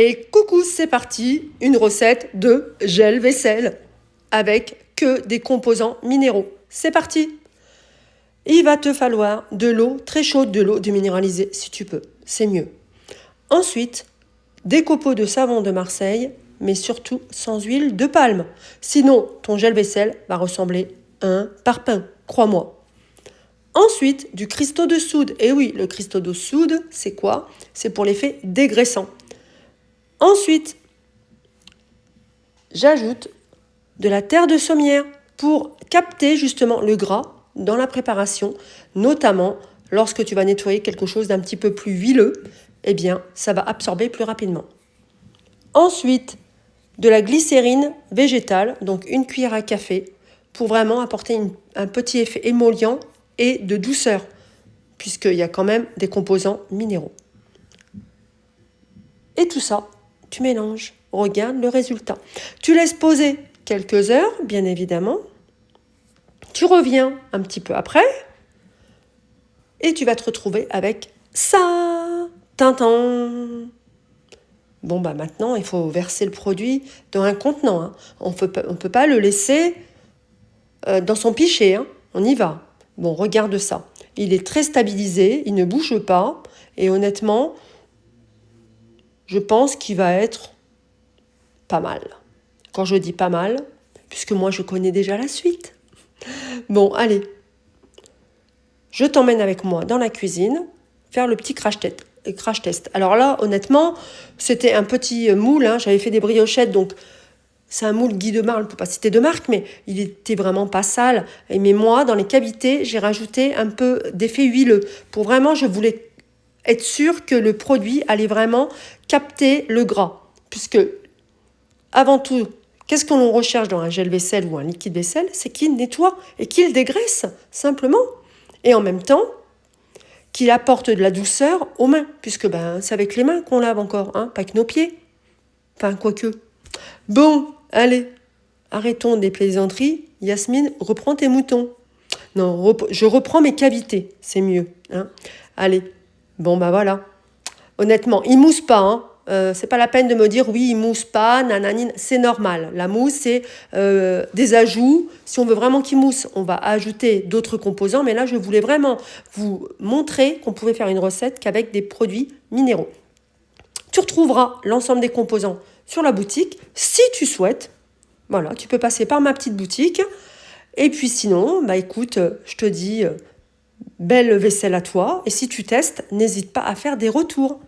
Et coucou, c'est parti, une recette de gel vaisselle avec que des composants minéraux. C'est parti. Il va te falloir de l'eau très chaude, de l'eau déminéralisée si tu peux, c'est mieux. Ensuite, des copeaux de savon de Marseille, mais surtout sans huile de palme. Sinon, ton gel vaisselle va ressembler à un parpaing, crois-moi. Ensuite, du cristaux de soude. Et oui, le cristaux de soude, c'est quoi? C'est pour l'effet dégraissant. Ensuite, j'ajoute de la terre de sommière pour capter justement le gras dans la préparation, notamment lorsque tu vas nettoyer quelque chose d'un petit peu plus huileux, eh bien, ça va absorber plus rapidement. Ensuite, de la glycérine végétale, donc une cuillère à café, pour vraiment apporter un petit effet émollient et de douceur, puisqu'il y a quand même des composants minéraux. Et tout ça, tu mélanges, regarde le résultat. Tu laisses poser quelques heures, bien évidemment. Tu reviens un petit peu après et tu vas te retrouver avec ça. Tintin. Bon, maintenant, il faut verser le produit dans un contenant. Hein. On ne peut pas le laisser dans son pichet. Hein. On y va. Bon, regarde ça. Il est très stabilisé, il ne bouge pas. Et honnêtement, je pense qu'il va être pas mal. Quand je dis pas mal, puisque moi je connais déjà la suite. Bon, allez. Je t'emmène avec moi dans la cuisine, faire le petit crash test. Alors là, honnêtement, c'était un petit moule. Hein. J'avais fait des briochettes, donc c'est un moule Guy Demar, on ne peut pas citer de marque, mais il était vraiment pas sale. Mais moi, dans les cavités, j'ai rajouté un peu d'effet huileux. Pour vraiment, je voulais être sûre que le produit allait vraiment capter le gras. Puisque, avant tout, qu'est-ce qu'on recherche dans un gel vaisselle ou un liquide vaisselle? C'est qu'il nettoie et qu'il dégraisse, simplement. Et en même temps, qu'il apporte de la douceur aux mains. Puisque c'est avec les mains qu'on lave encore, hein, pas avec nos pieds. Enfin, quoique. Bon, allez, arrêtons des plaisanteries. Yasmine, reprends tes moutons. Non, je reprends mes cavités, c'est mieux. Hein. Allez, bon voilà. Honnêtement, il mousse pas. Hein. C'est pas la peine de me dire oui, il mousse pas, nananine. C'est normal. La mousse, c'est des ajouts. Si on veut vraiment qu'il mousse, on va ajouter d'autres composants. Mais là, je voulais vraiment vous montrer qu'on pouvait faire une recette qu'avec des produits minéraux. Tu retrouveras l'ensemble des composants sur la boutique, si tu souhaites. Voilà, tu peux passer par ma petite boutique. Et puis sinon, écoute, je te dis, belle vaisselle à toi. Et si tu testes, n'hésite pas à faire des retours.